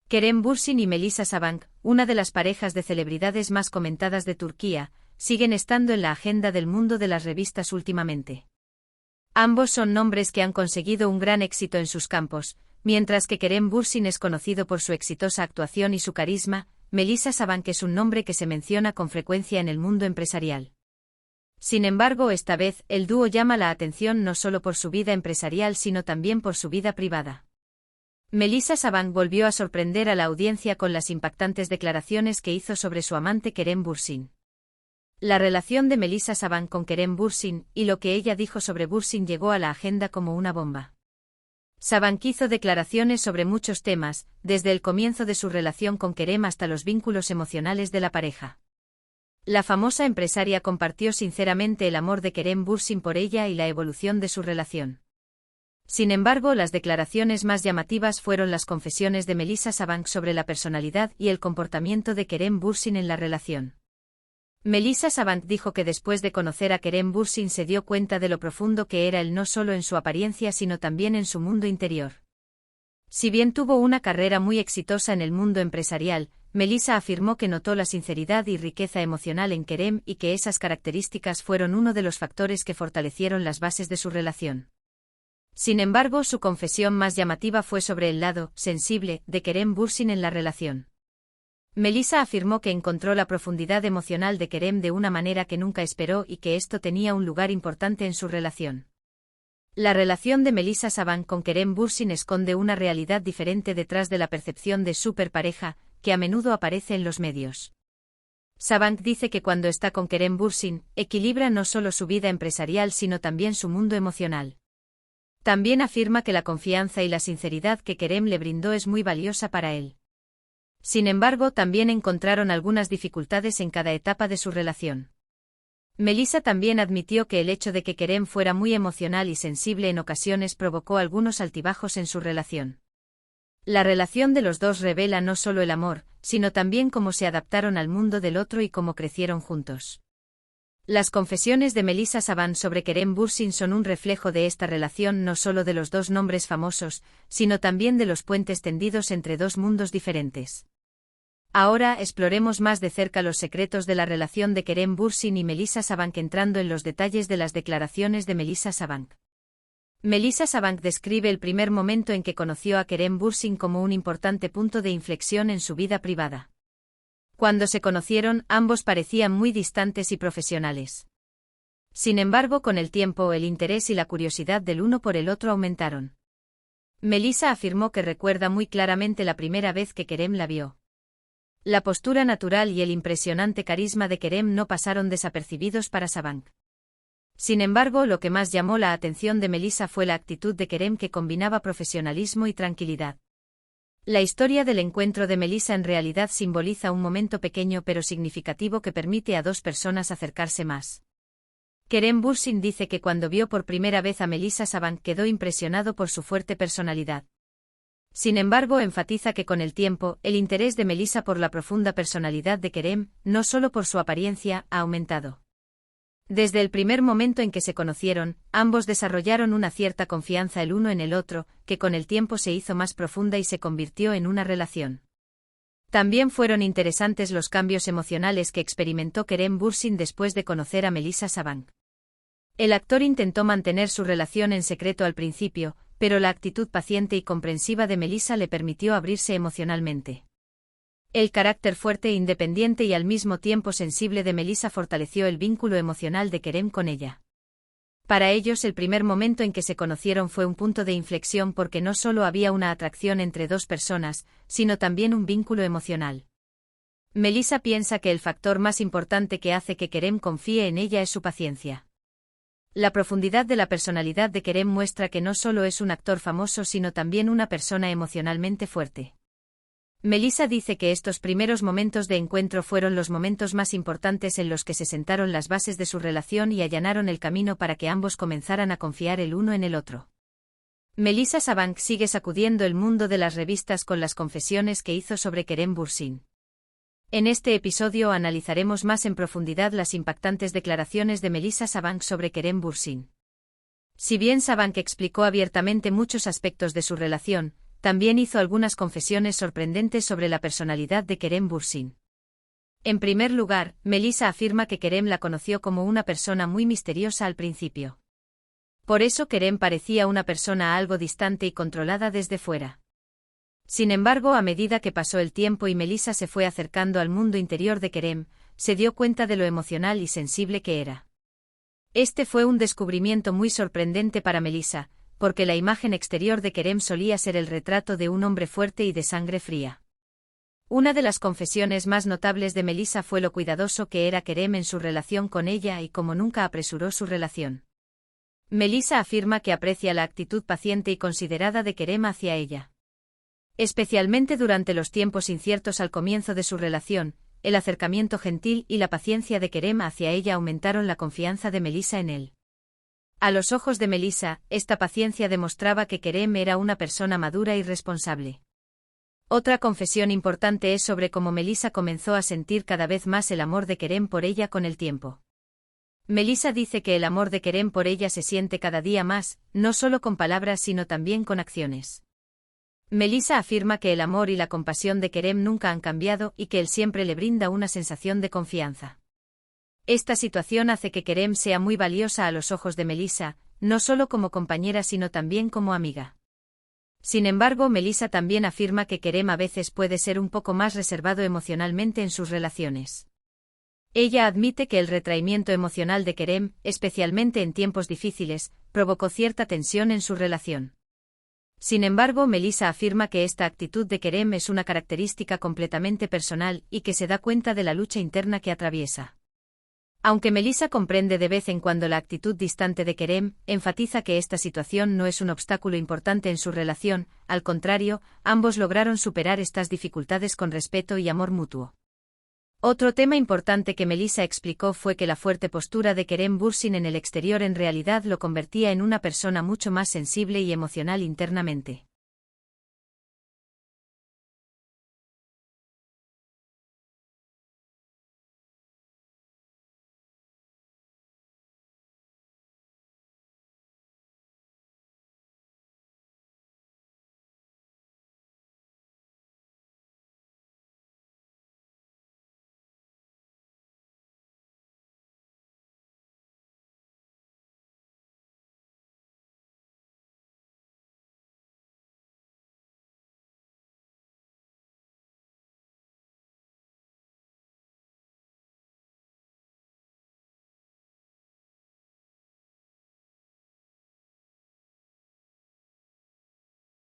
Kerem Bürsin y Melisa Sabank, una de las parejas de celebridades más comentadas de Turquía, siguen estando en la agenda del mundo de las revistas últimamente. Ambos son nombres que han conseguido un gran éxito en sus campos, mientras que Kerem Bürsin es conocido por su exitosa actuación y su carisma. Melisa Sabank es un nombre que se menciona con frecuencia en el mundo empresarial. Sin embargo, esta vez, el dúo llama la atención no solo por su vida empresarial sino también por su vida privada. Melisa Sabank volvió a sorprender a la audiencia con las impactantes declaraciones que hizo sobre su amante Kerem Bürsin. La relación de Melisa Sabank con Kerem Bürsin y lo que ella dijo sobre Bürsin llegó a la agenda como una bomba. Sabank hizo declaraciones sobre muchos temas, desde el comienzo de su relación con Kerem hasta los vínculos emocionales de la pareja. La famosa empresaria compartió sinceramente el amor de Kerem Bürsin por ella y la evolución de su relación. Sin embargo, las declaraciones más llamativas fueron las confesiones de Melisa Sabank sobre la personalidad y el comportamiento de Kerem Bürsin en la relación. Melisa Sabank dijo que después de conocer a Kerem Bürsin se dio cuenta de lo profundo que era él no solo en su apariencia sino también en su mundo interior. Si bien tuvo una carrera muy exitosa en el mundo empresarial, Melisa afirmó que notó la sinceridad y riqueza emocional en Kerem y que esas características fueron uno de los factores que fortalecieron las bases de su relación. Sin embargo, su confesión más llamativa fue sobre el lado sensible de Kerem Bürsin en la relación. Melisa afirmó que encontró la profundidad emocional de Kerem de una manera que nunca esperó y que esto tenía un lugar importante en su relación. La relación de Melisa Sabank con Kerem Bürsin esconde una realidad diferente detrás de la percepción de superpareja, que a menudo aparece en los medios. Sabank dice que cuando está con Kerem Bürsin, equilibra no solo su vida empresarial sino también su mundo emocional. También afirma que la confianza y la sinceridad que Kerem le brindó es muy valiosa para él. Sin embargo, también encontraron algunas dificultades en cada etapa de su relación. Melisa también admitió que el hecho de que Kerem fuera muy emocional y sensible en ocasiones provocó algunos altibajos en su relación. La relación de los dos revela no solo el amor, sino también cómo se adaptaron al mundo del otro y cómo crecieron juntos. Las confesiones de Melisa Sabank sobre Kerem Bürsin son un reflejo de esta relación no solo de los dos nombres famosos, sino también de los puentes tendidos entre dos mundos diferentes. Ahora exploremos más de cerca los secretos de la relación de Kerem Bürsin y Melisa Sabank entrando en los detalles de las declaraciones de Melisa Sabank. Melisa Sabank describe el primer momento en que conoció a Kerem Bürsin como un importante punto de inflexión en su vida privada. Cuando se conocieron, ambos parecían muy distantes y profesionales. Sin embargo, con el tiempo, el interés y la curiosidad del uno por el otro aumentaron. Melisa afirmó que recuerda muy claramente la primera vez que Kerem la vio. La postura natural y el impresionante carisma de Kerem no pasaron desapercibidos para Sabank. Sin embargo, lo que más llamó la atención de Melisa fue la actitud de Kerem que combinaba profesionalismo y tranquilidad. La historia del encuentro de Melisa en realidad simboliza un momento pequeño pero significativo que permite a dos personas acercarse más. Kerem Bürsin dice que cuando vio por primera vez a Melisa Sabank quedó impresionado por su fuerte personalidad. Sin embargo, enfatiza que con el tiempo, el interés de Melisa por la profunda personalidad de Kerem, no solo por su apariencia, ha aumentado. Desde el primer momento en que se conocieron, ambos desarrollaron una cierta confianza el uno en el otro, que con el tiempo se hizo más profunda y se convirtió en una relación. También fueron interesantes los cambios emocionales que experimentó Kerem Bürsin después de conocer a Melisa Sabank. El actor intentó mantener su relación en secreto al principio, pero la actitud paciente y comprensiva de Melisa le permitió abrirse emocionalmente. El carácter fuerte e independiente y al mismo tiempo sensible de Melisa fortaleció el vínculo emocional de Kerem con ella. Para ellos el primer momento en que se conocieron fue un punto de inflexión porque no solo había una atracción entre dos personas, sino también un vínculo emocional. Melisa piensa que el factor más importante que hace que Kerem confíe en ella es su paciencia. La profundidad de la personalidad de Kerem muestra que no solo es un actor famoso sino también una persona emocionalmente fuerte. Melisa dice que estos primeros momentos de encuentro fueron los momentos más importantes en los que se sentaron las bases de su relación y allanaron el camino para que ambos comenzaran a confiar el uno en el otro. Melisa Sabank sigue sacudiendo el mundo de las revistas con las confesiones que hizo sobre Kerem Bürsin. En este episodio analizaremos más en profundidad las impactantes declaraciones de Melisa Sabank sobre Kerem Bürsin. Si bien Sabank explicó abiertamente muchos aspectos de su relación, también hizo algunas confesiones sorprendentes sobre la personalidad de Kerem Bürsin. En primer lugar, Melissa afirma que Kerem la conoció como una persona muy misteriosa al principio. Por eso Kerem parecía una persona algo distante y controlada desde fuera. Sin embargo, a medida que pasó el tiempo y Melissa se fue acercando al mundo interior de Kerem, se dio cuenta de lo emocional y sensible que era. Este fue un descubrimiento muy sorprendente para Melissa, porque la imagen exterior de Kerem solía ser el retrato de un hombre fuerte y de sangre fría. Una de las confesiones más notables de Melissa fue lo cuidadoso que era Kerem en su relación con ella y cómo nunca apresuró su relación. Melissa afirma que aprecia la actitud paciente y considerada de Kerem hacia ella. Especialmente durante los tiempos inciertos al comienzo de su relación, el acercamiento gentil y la paciencia de Kerem hacia ella aumentaron la confianza de Melissa en él. A los ojos de Melissa, esta paciencia demostraba que Kerem era una persona madura y responsable. Otra confesión importante es sobre cómo Melissa comenzó a sentir cada vez más el amor de Kerem por ella con el tiempo. Melissa dice que el amor de Kerem por ella se siente cada día más, no solo con palabras sino también con acciones. Melissa afirma que el amor y la compasión de Kerem nunca han cambiado y que él siempre le brinda una sensación de confianza. Esta situación hace que Kerem sea muy valiosa a los ojos de Melissa, no solo como compañera sino también como amiga. Sin embargo, Melissa también afirma que Kerem a veces puede ser un poco más reservado emocionalmente en sus relaciones. Ella admite que el retraimiento emocional de Kerem, especialmente en tiempos difíciles, provocó cierta tensión en su relación. Sin embargo, Melissa afirma que esta actitud de Kerem es una característica completamente personal y que se da cuenta de la lucha interna que atraviesa. Aunque Melissa comprende de vez en cuando la actitud distante de Kerem, enfatiza que esta situación no es un obstáculo importante en su relación, al contrario, ambos lograron superar estas dificultades con respeto y amor mutuo. Otro tema importante que Melissa explicó fue que la fuerte postura de Kerem Bürsin en el exterior en realidad lo convertía en una persona mucho más sensible y emocional internamente.